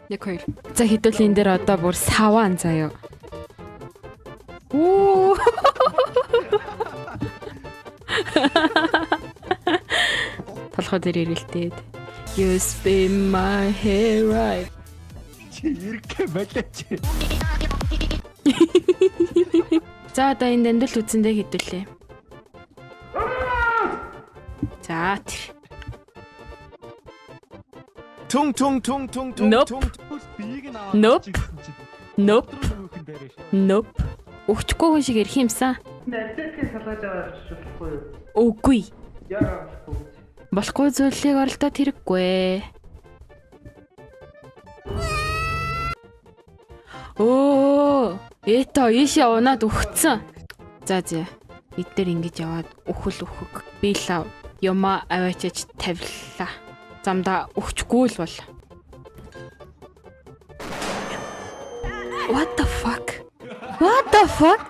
Яг хоёр. За хэдүүлэн энэ дээр одоо бүр саваан заяа. Оо. Толгой дээр ирэлтээд. You spin my hair right. Чи ирэхэ болооч. За одоо энэ дэндэл үзэндээ хэдүүлээ. За тэр. Тун тун тун тун тун Nope. Бийг нь аваад. Nope. Nope. Нөхөн дээрээ шүү. Nope. Өгчгүй хүн шиг ирэх юмсан. Нэтэхээ салгаж байгаа болохгүй юу? Үгүй. Яагаад болохгүй? Болохгүй зүйлийг оролдоод хэрэггүй. Оо, ето ийшээ унаад өгцөн. За. Эдгээр ингэж яваад өхөл өөхөг. Би лав юма аваачиж тавилаа. Замдаа өгчгүй л бол. What the fuck? What the fuck?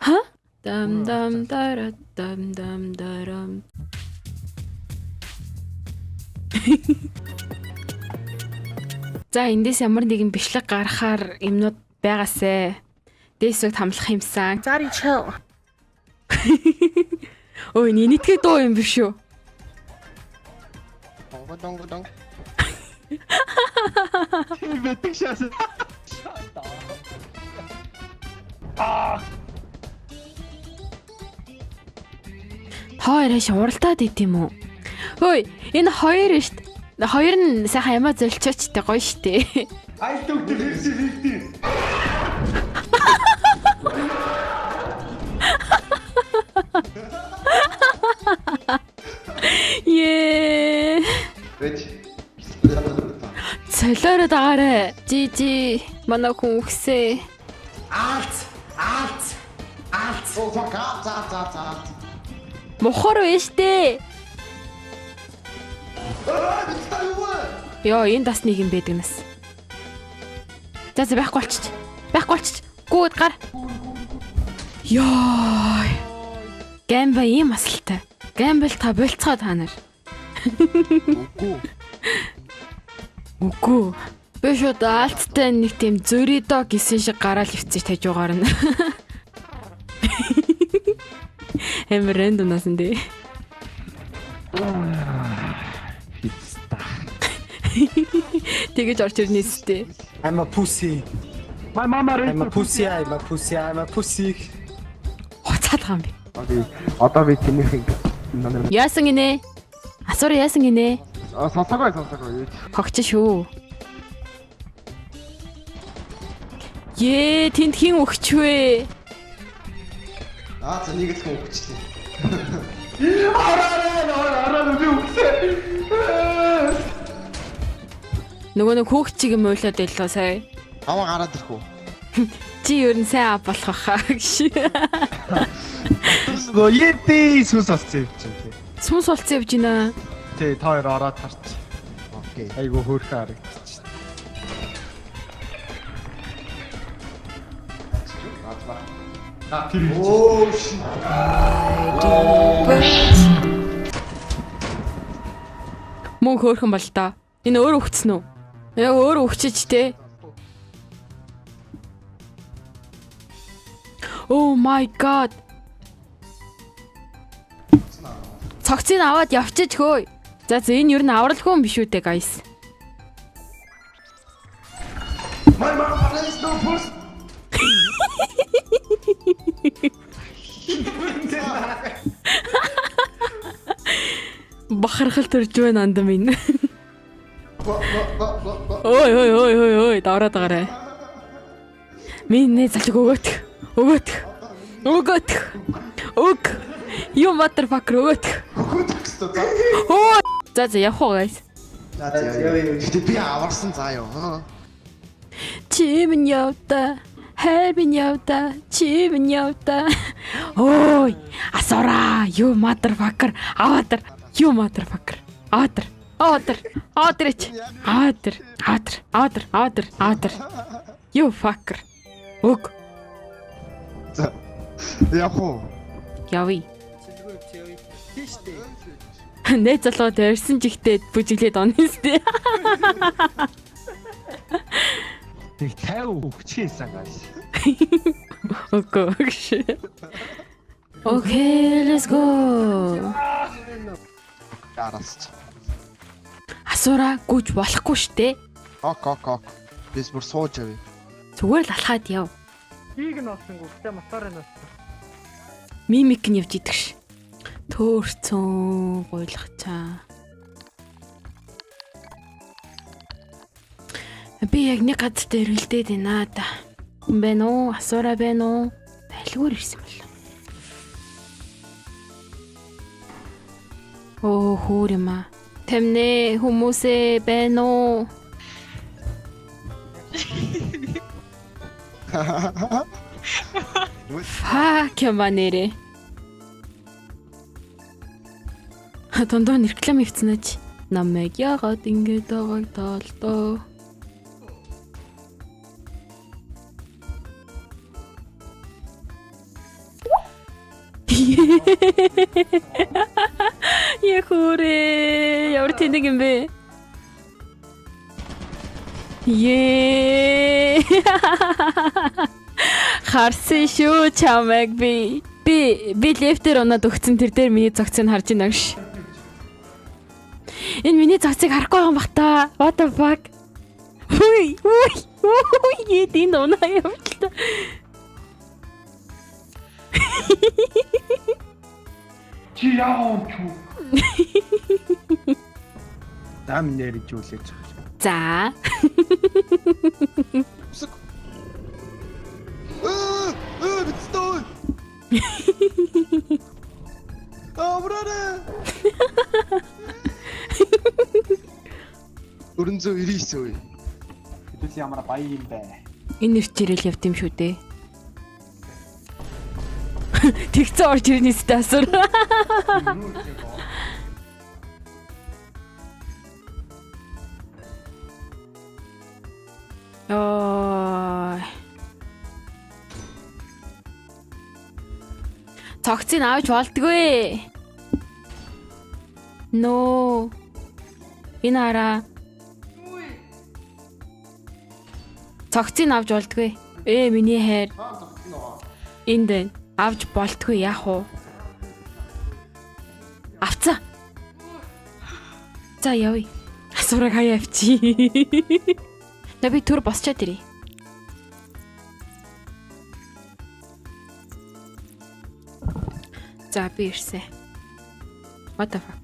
Ха? Дам дара дам дарам. За эндээс ямар нэгэн бичлэг гаргахаар юмнууд байгаасэ. Дэсвэгт хамлах юмсан. Sorry chill. Ой, нинитгэ дуу юм биш үү? Донг. Тэр бэтг шаас. Хоёроо шууралтаад идэм үү? Хөөе, энэ хоёр нь штт. Хоёр нь сайхан ямаа зөлчөөчтэй гоё штэ. Ай төгтөр хэлсэн. Ее. Вэж. Солиороо дагаарэ. Жи манай хүн өгсөө. Алц. Оо за. Мохор вэ штэ. Йоо, энэ дасны юм байдаг нас. За байхгүй болчих. Гүйд гар. Йоо. Гэмбэ ийм асалтай. Гэмбэл та болцгоо та нар. Үгүй. Би шууд алттай нэг тийм зөридо гисэн шиг гараал ивцэж тавьж байгаагаар нь. Эмрэнд унасан дээ. Тэгэж орч ирнэ сте. I'm a pussy. My mama I'm a pussy. Хоцаад байгаа юм би. Одоо би тэнийх Яасан гинэ? Асуур яасан гинэ? сонсогой. Хогч шүү. Тэнд хин өгч вэ? За нэг л хүн өгчлээ. Араа би үгсээ. Нөгөө нэг хөөгч чиг юм уйлаад байлаа сая. Аваа гараад ирэх үү? Чи ер нь сайн ав болох хаа гэж. Нөгөө япи сүс олцсон юм чинь. Сүнс болцсон явж байна. Тэ та хоёр ороод тарч. Окей. Айгу хөөрхөн харагдчих. Тэр Оо ши. Мөн хөөрхөн бол та. Энэ өөр өгцөн үү? Яг өөр өгчиж те. Oh my god. Цогцыг аваад явчих хөөе. За энэ юу н авралгүй юм биш үү те guys. My mama is no puss. Бахархал төрж байна анд минь. Ой, давраад байгаарэ. Минь залж өгөөт. Өг. You motherfucker өгөөт. Оо. За явах уу guys. Би аварсан заа ёо. Чимэн явта. Хайбин явта. Чимэн явта. Ой, асуура. You motherfucker. Аватар. You motherfucker. Аватар. You fucker. Өг. За. Явах уу? Явъя. Нэ залуу дэрсэн жигтэй бүжиглээд онё сте. Тэг 50 өгчихсэн гаш. Окей. Окей, let's go. Яраас. Асуура гүйж болохгүй штэ. Ок. Бис бүр сууж авъя. Зүгээр л алхаад яв. Хийг нь олсонгүй. Тэ моторыг нь олсон. Мимик нь явж идэг ш. Төөрцөн гуйлгачаа. Би яг нэг газар дээр үлдээд байна да. Хүн байна уу? Асуура байна уу? Байлгүйр ирсэн бол. Оо хөөр юм аа. Тэмнэ хүмүүсээ байна уу? Фак юм нэрэ. Тондоо реклам хийцнэж. Намайг яагаад ингэж байгааг таалдаа. Яхурэ ямар тэнэг юм бэ? Харсан шүү чамайг би лефтер унаад өгцөн тэр дээр миний зогцыг харж байна гэж. Энэ миний зогцыг харахгүй байгаа юм бах та. What the fuck? Үй энэ унаа явчихлаа. Чи яав чүү? Дам нэрж үлээж байгаа. За. Битстой. Брат. 499 үе. Хэдүүл ямар баян юм бэ? Энэ нэрчэрэл явд юм шүү дээ. Тэгцээ орж ирнэс тасар. Цогцыг авч болдгүй. No. Энэ хараа. Цогцыг авч болдгүй. Миний хайр. Энд байна. Авч болтгүй яах вэ? Авцаа. За явъя. Асуурыг хаяа авчи. Би төр босчоод ирье. За би ирсэн. What the fuck?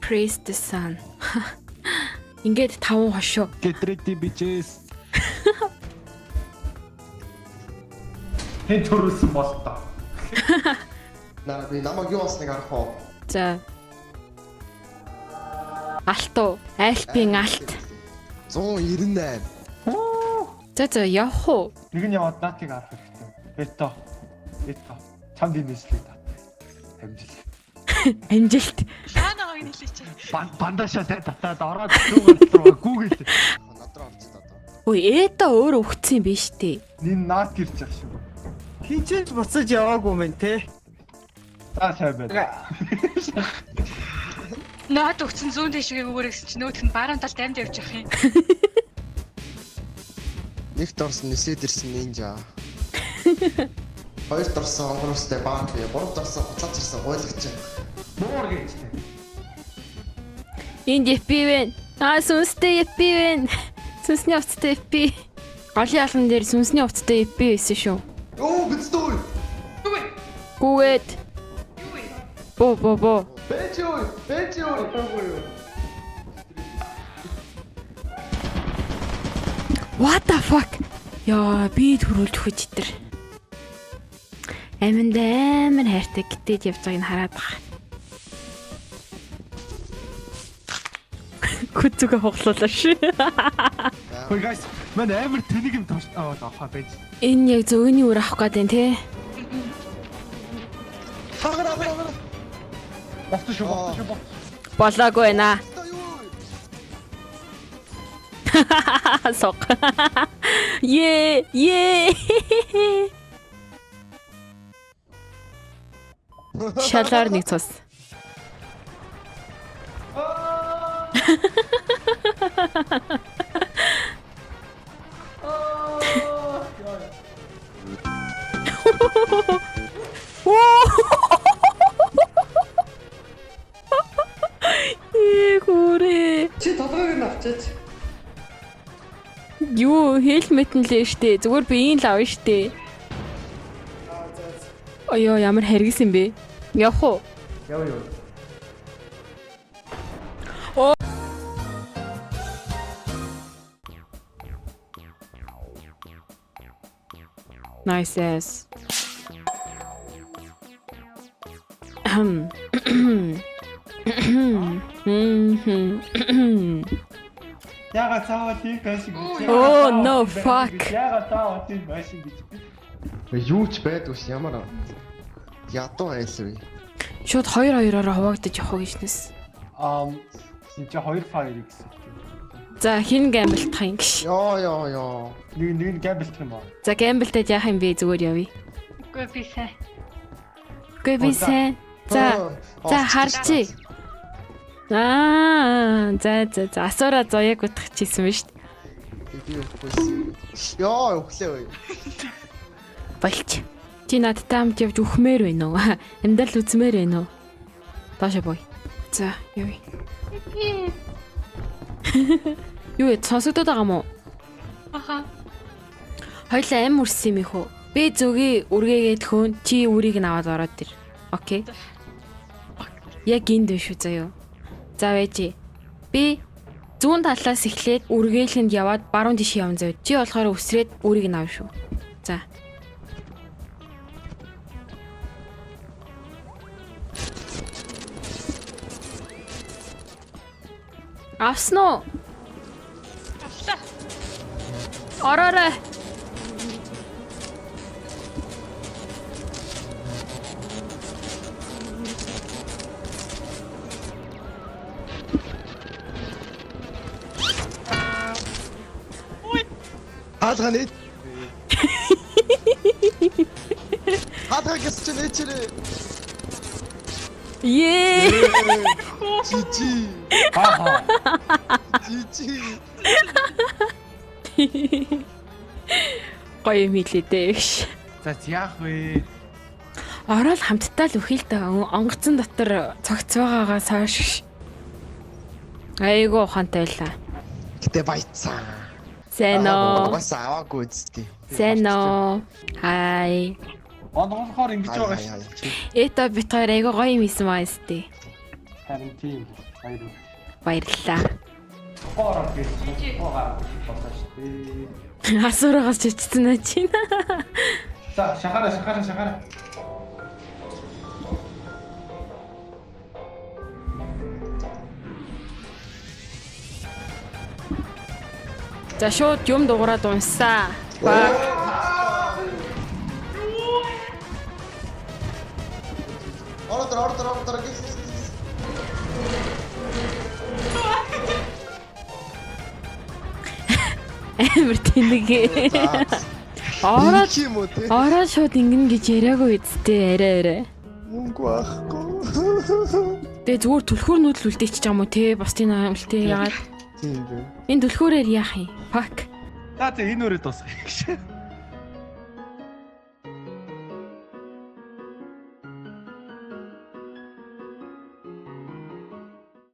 Praise the sun. Ингээд 5 хошоо. Get ready bitches. Хэн төрүүлсэн бол та. Наа би намайг юу болсныг харах уу? За. Алтуу. Альпийн алт. 198. За явах уу? Нэг нь яваад наатыг харах хэрэгтэй. Ето. Чамд энэ нэслээ та. Амжилт. Лаанагааг нийлээч. Бандашаа татаад ороод зүгээр гүүгээл. Надраа орж идэ одоо. Ой, ээдэ өөр өгцсөн юм биш үү? Нин наат гэрч ах шүү. Хинчээж буцаж яваагүй мэн те. За сайн байна. Наад өгцөн зүүн дэшгээ өгөөрэй гэсэн чинь нөтх нь баруун талд амьд явж явах юм. Нэгт орсон нисээд ирсэн нинжа. Хоёрт орсон онгоостай баан бие, гуравт орсон хуцаач ирсэн гуйлагч. Муур гэжтэй. Энд FP вэ? Сүнстэй FP вэ? Сүнсний уцтай FP. Голын алган дээр сүнсний уцтай FP байсан шүү. Оо битстой. Гүгээд. Бо. Бэчой. What the fuck? Яа, би төрүүлж өгч итэр. Аминд амар хайртай гитээд явж байгааг нь хараад байгаа. Күцүгэ хоглуулаа шүү. Хөөе guys, мань амар тэнийг юм тоош. Аваа байж. Энэ яг зөөний үр авах гээд байна те. Хагара. Босч шүү. Болоогүй байна. Сок. Е. Шалаар нэг цус. Гүрээ. Чи толгойг нь авчаач. Юу, хелмет нь лээ штэ. Зүгээр би ийн л авна штэ. Аяа, ямар харгис юм бэ? Явах уу? Яв. Nice ass. Яга цаавал тийм байсан гэж. Oh no fuck. Яга цаавал тийм байсан гэж. Юу ч байдгүй ямар ядуу айлв. Шууд 2-2-ороо хуваагдаж явах гэж нэс. Энд чи 2 файл гэсэн. За хин гамблтах юм гэж. Йоо. Нэг гамблт юм аа. За гамблтад яах юм бэ зүгээр явъя. Үгүй би сайн. Үгүй би сайн. За харчи. За асуура зоёг утгачихсан ба шүү дээ. Би өгөхгүй. Йоо, өглөө. Болч. Чи надтай хамт явж үхмээр байна уу? Амьдрал үзмээр байна уу? Доошо бой. За, явъя. Юу яд сонсогдоод байгаа мó? Аха. Хоёлаа ам үрсэн юм их үү? Би зүгийн үргээгээд хөөн чи үрийг нь аваад ороод ир. Окей. Яг энд биш үү заяа. За вэжи. Би зүүн талаас эхлээд үргээлэнд яваад баруун тишээ явна заяа. Чи болохоор өсрээд үрийг нь авна шүү. За. Авсан уу? Авлаа. Ороорой. Хаалганы. Хаалга гэсч нээчрээ. Ее. Жижи. Аа. Жижи. Гоё юм хэлээ гэж. За яах вэ? Ороод хамтдаа л үхий л та онгоцон дотор цогцоогоогоос хойш. Айгуу ухаантай байлаа. Гэтэ баяцсан. Сайн уу? Бас аваагүй зү. Сайн уу? Хай. Онгоолохоор ингэж байгаа шүү. Эта бит хоёр айгуу гоё юм исэн маа сте. Харин тийм. Баяр. Баярлалаа. Хоороо гэж хоороо болсон шүү. Асуурагаас чичсэн аа чи. За шахаараа. За шууд юм дуурайд унссаа. Баг. Ордер гис. Амар тэнэгэ. Ороод шууд ингэн гэж яриаггүй үсттэй арай. Мөнгө байхгүй. Тэгээ зүгээр түлхүүр нүүдэл үлдээчих юм уу те? Бас тийм юм л те яагаад? Тийм бэ. Энэ түлхүүрээр яах юм? Fuck. За энэ үрээ дуусгая гэж.